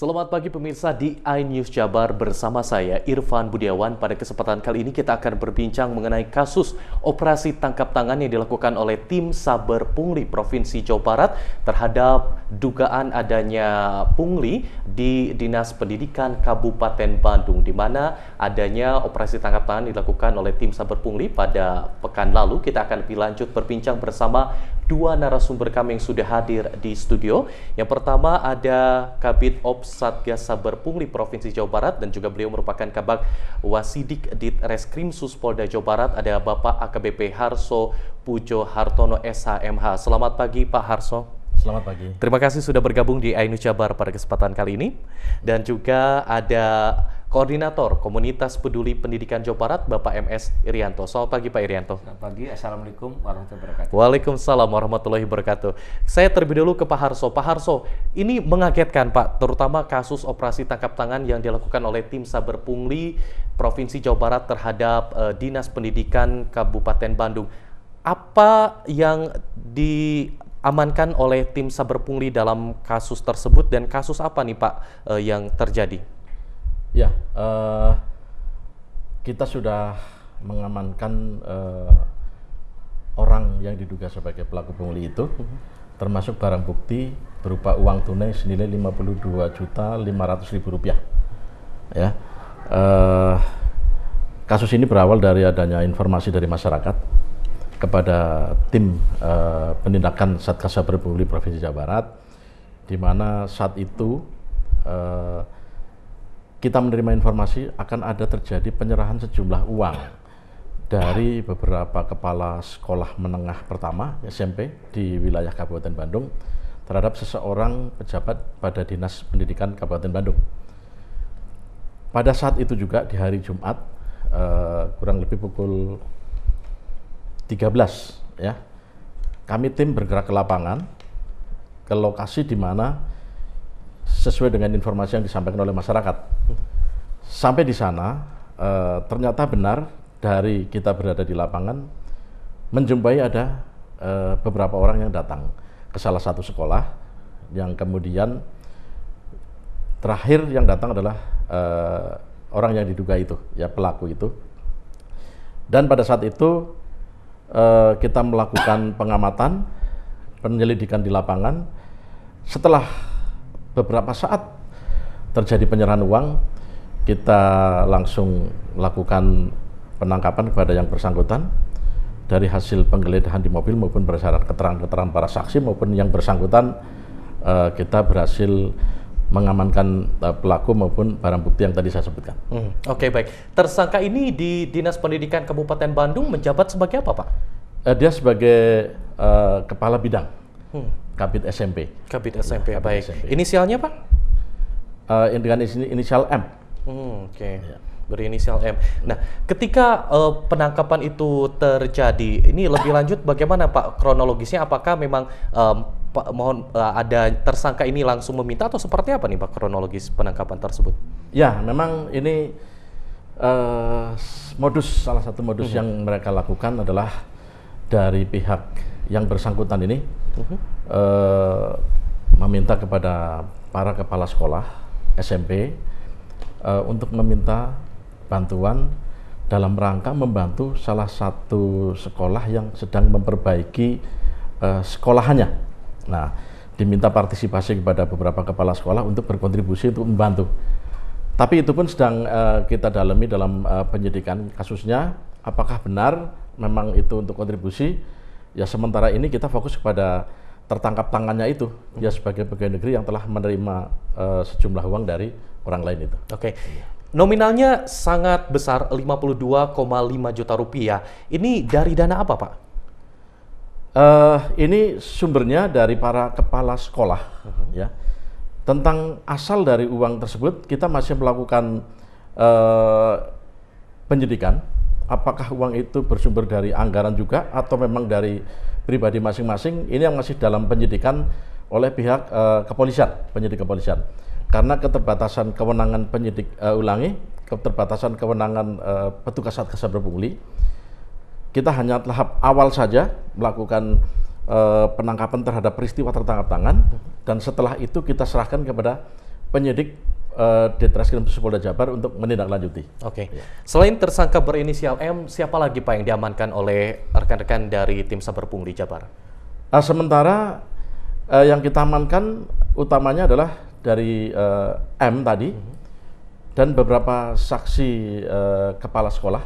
Selamat pagi pemirsa di iNews Jabar bersama saya Irfan Budiawan. Pada kesempatan kali ini kita akan berbincang mengenai kasus operasi tangkap tangan yang dilakukan oleh tim Saber Pungli Provinsi Jawa Barat terhadap dugaan adanya pungli di Dinas Pendidikan Kabupaten Bandung, di mana adanya operasi tangkap tangan dilakukan oleh tim Saber Pungli pada pekan lalu. Kita akan lebih lanjut berbincang bersama dua narasumber kami yang sudah hadir di studio. Yang pertama ada Kabid Ops Satgas Saber Pungli Provinsi Jawa Barat dan juga beliau merupakan Kabag Wasidik Ditreskrimsus Polda Jawa Barat, ada Bapak AKBP Harso Pujo Hartono SHMH. Selamat pagi Pak Harso. Selamat pagi. Terima kasih sudah bergabung di iNews Jabar pada kesempatan kali ini. Dan juga ada Koordinator Komunitas Peduli Pendidikan Jawa Barat, Bapak MS Irianto. Selamat pagi Pak Irianto. Selamat pagi, Assalamualaikum warahmatullahi wabarakatuh. Waalaikumsalam warahmatullahi wabarakatuh. Saya terlebih dulu ke Pak Harso. Pak Harso, ini mengagetkan Pak, terutama kasus operasi tangkap tangan yang dilakukan oleh tim Saber Pungli Provinsi Jawa Barat terhadap Dinas Pendidikan Kabupaten Bandung. Apa yang diamankan oleh tim Saber Pungli dalam kasus tersebut dan kasus apa nih Pak yang terjadi? Ya, kita sudah mengamankan orang yang diduga sebagai pelaku pungli itu, termasuk barang bukti berupa uang tunai senilai Rp52.500.000. Ya, kasus ini berawal dari adanya informasi dari masyarakat kepada tim penindakan Satgas Saber Pungli Provinsi Jawa Barat, di mana saat itu kita menerima informasi akan ada terjadi penyerahan sejumlah uang dari beberapa kepala sekolah menengah pertama SMP di wilayah Kabupaten Bandung terhadap seseorang pejabat pada Dinas Pendidikan Kabupaten Bandung. Pada saat itu juga di hari Jumat kurang lebih pukul 13 ya, kami tim bergerak ke lapangan ke lokasi di mana sesuai dengan informasi yang disampaikan oleh masyarakat. Sampai di sana, ternyata benar dari kita berada di lapangan, menjumpai ada beberapa orang yang datang ke salah satu sekolah, yang kemudian terakhir yang datang adalah orang yang diduga itu, ya pelaku itu. Dan pada saat itu kita melakukan pengamatan, penyelidikan di lapangan. Setelah beberapa saat terjadi penyerahan uang, kita langsung melakukan penangkapan kepada yang bersangkutan. Dari hasil penggeledahan di mobil maupun berdasarkan keterangan-keterangan para saksi maupun yang bersangkutan, kita berhasil mengamankan pelaku maupun barang bukti yang tadi saya sebutkan. Oke, baik. Tersangka ini di Dinas Pendidikan Kabupaten Bandung menjabat sebagai apa Pak? Dia sebagai kepala bidang. Kabid SMP. Kabid SMP, ya, baik. SMP. Inisialnya Pak? Dengan inisial M. Oke. Ya. Berinisial M. Nah, ketika penangkapan itu terjadi, ini lebih lanjut bagaimana Pak kronologisnya? Apakah memang Pak mohon ada tersangka ini langsung meminta atau seperti apa nih Pak kronologis penangkapan tersebut? Ya, memang ini salah satu modus yang mereka lakukan adalah dari pihak yang bersangkutan ini meminta kepada para kepala sekolah SMP untuk meminta bantuan dalam rangka membantu salah satu sekolah yang sedang memperbaiki sekolahannya. Nah, diminta partisipasi kepada beberapa kepala sekolah untuk berkontribusi untuk membantu. Tapi itu pun sedang kita dalami dalam penyidikan kasusnya, apakah benar memang itu untuk kontribusi. Ya, sementara ini kita fokus kepada tertangkap tangannya itu, dia sebagai pegawai negeri yang telah menerima sejumlah uang dari orang lain itu. Oke. Nominalnya sangat besar, 52,5 juta rupiah. Ini dari dana apa Pak? Ini sumbernya dari para kepala sekolah. Ya. Tentang asal dari uang tersebut, kita masih melakukan penyidikan. Apakah uang itu bersumber dari anggaran juga atau memang dari pribadi masing-masing, ini yang masih dalam penyidikan oleh pihak penyidik kepolisian. Karena keterbatasan kewenangan penyidik keterbatasan kewenangan petugas Satgas Saber Pungli, kita hanya tahap awal saja melakukan penangkapan terhadap peristiwa tertangkap tangan, dan setelah itu kita serahkan kepada penyidik Ditreskrim Polda Jabar untuk menindaklanjuti. Oke. Selain tersangka berinisial M, siapa lagi Pak yang diamankan oleh rekan-rekan dari tim Saber Pungli Jabar? Sementara yang kita amankan utamanya adalah dari M tadi dan beberapa saksi kepala sekolah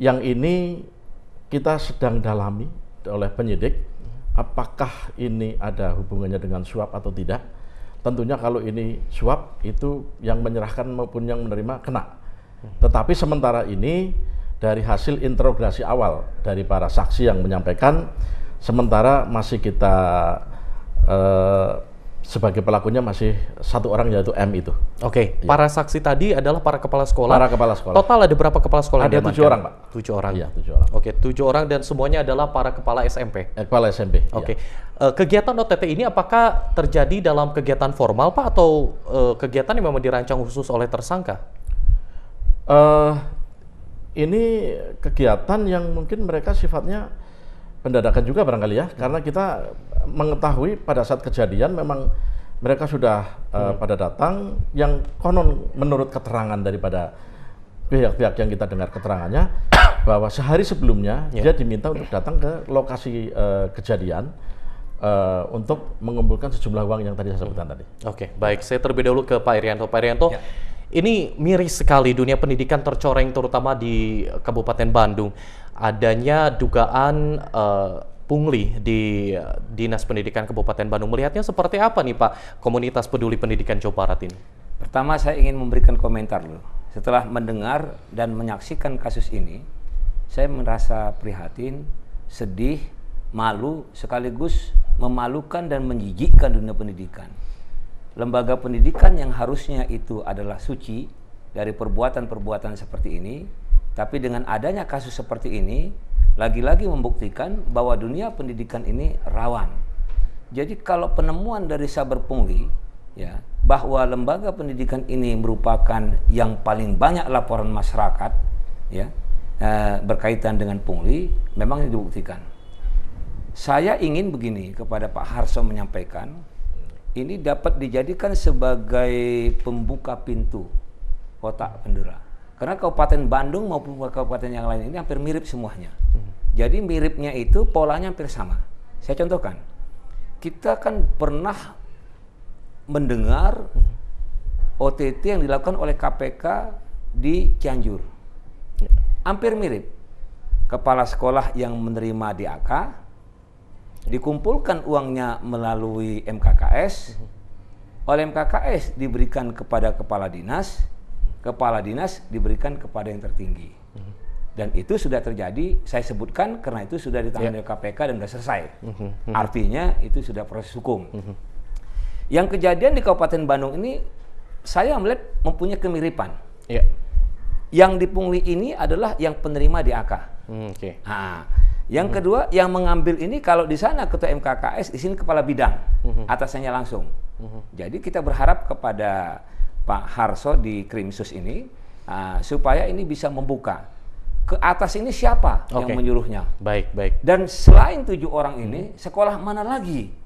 yang ini kita sedang dalami oleh penyidik apakah ini ada hubungannya dengan suap atau tidak. Tentunya kalau ini suap itu yang menyerahkan maupun yang menerima kena. Tetapi sementara ini dari hasil interogasi awal dari para saksi yang menyampaikan, sementara masih kita sebagai pelakunya masih satu orang yaitu M itu. Oke, para saksi tadi adalah para kepala sekolah. Para kepala sekolah. Total ada berapa kepala sekolah? Ada 7 orang, Pak. 7 orang. Iya, 7 orang. Oke, 7 orang dan semuanya adalah para kepala SMP. Kepala SMP. Oke. Iya. Kegiatan OTT ini apakah terjadi dalam kegiatan formal, Pak, atau kegiatan yang memang dirancang khusus oleh tersangka? Ini kegiatan yang mungkin mereka sifatnya pendadakan juga barangkali ya, karena kita mengetahui pada saat kejadian memang mereka sudah pada datang, yang konon menurut keterangan daripada pihak-pihak yang kita dengar keterangannya bahwa sehari sebelumnya dia diminta untuk datang ke lokasi kejadian untuk mengumpulkan sejumlah uang yang tadi saya sebutkan tadi. Oke, baik. Saya terlebih dahulu ke Pak Irianto. Pak Irianto, ini miris sekali dunia pendidikan tercoreng terutama di Kabupaten Bandung. Adanya dugaan pungli di Dinas Pendidikan Kabupaten Bandung. Melihatnya seperti apa nih Pak, komunitas peduli pendidikan Jawa Barat ini? Pertama saya ingin memberikan komentar dulu. Setelah mendengar dan menyaksikan kasus ini, saya merasa prihatin, sedih, malu, sekaligus memalukan dan menjijikkan dunia pendidikan. Lembaga pendidikan yang harusnya itu adalah suci dari perbuatan-perbuatan seperti ini, tapi dengan adanya kasus seperti ini, lagi-lagi membuktikan bahwa dunia pendidikan ini rawan. Jadi kalau penemuan dari Saber Pungli, ya, bahwa lembaga pendidikan ini merupakan yang paling banyak laporan masyarakat, ya, berkaitan dengan pungli, memang dibuktikan. Saya ingin begini kepada Pak Harso menyampaikan, ini dapat dijadikan sebagai pembuka pintu kotak Pandora. Karena Kabupaten Bandung maupun kabupaten yang lain ini hampir mirip semuanya. Jadi miripnya itu polanya hampir sama. Saya contohkan, kita kan pernah mendengar OTT yang dilakukan oleh KPK di Cianjur. Hampir mirip. Kepala sekolah yang menerima DAK, dikumpulkan uangnya melalui MKKS, oleh MKKS diberikan kepada kepala dinas diberikan kepada yang tertinggi. Dan itu sudah terjadi, saya sebutkan karena itu sudah ditangani oleh KPK dan sudah selesai. Artinya itu sudah proses hukum. Yang kejadian di Kabupaten Bandung ini, saya melihat mempunyai kemiripan. Yang dipungli ini adalah yang penerima DAK. Nah, yang kedua, yang mengambil ini kalau di sana ketua MKKS, di sini kepala bidang, atasannya langsung. Jadi kita berharap kepada Pak Harso di Krimsus ini, supaya ini bisa membuka. Ke atas ini siapa yang menyuruhnya? Baik. Dan selain 7 orang ini, sekolah mana lagi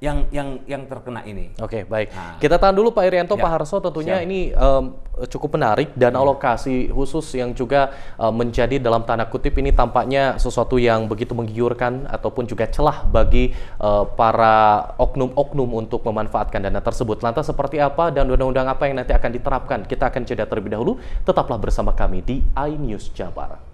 yang terkena ini? Oke, baik. Kita tahan dulu Pak Irianto, Pak Harso, tentunya ini cukup menarik dan alokasi khusus yang juga menjadi dalam tanda kutip ini tampaknya sesuatu yang begitu menggiurkan ataupun juga celah bagi para oknum-oknum untuk memanfaatkan dana tersebut. Lantas seperti apa dan undang-undang apa yang nanti akan diterapkan? Kita akan jeda terlebih dahulu. Tetaplah bersama kami di iNews Jabar.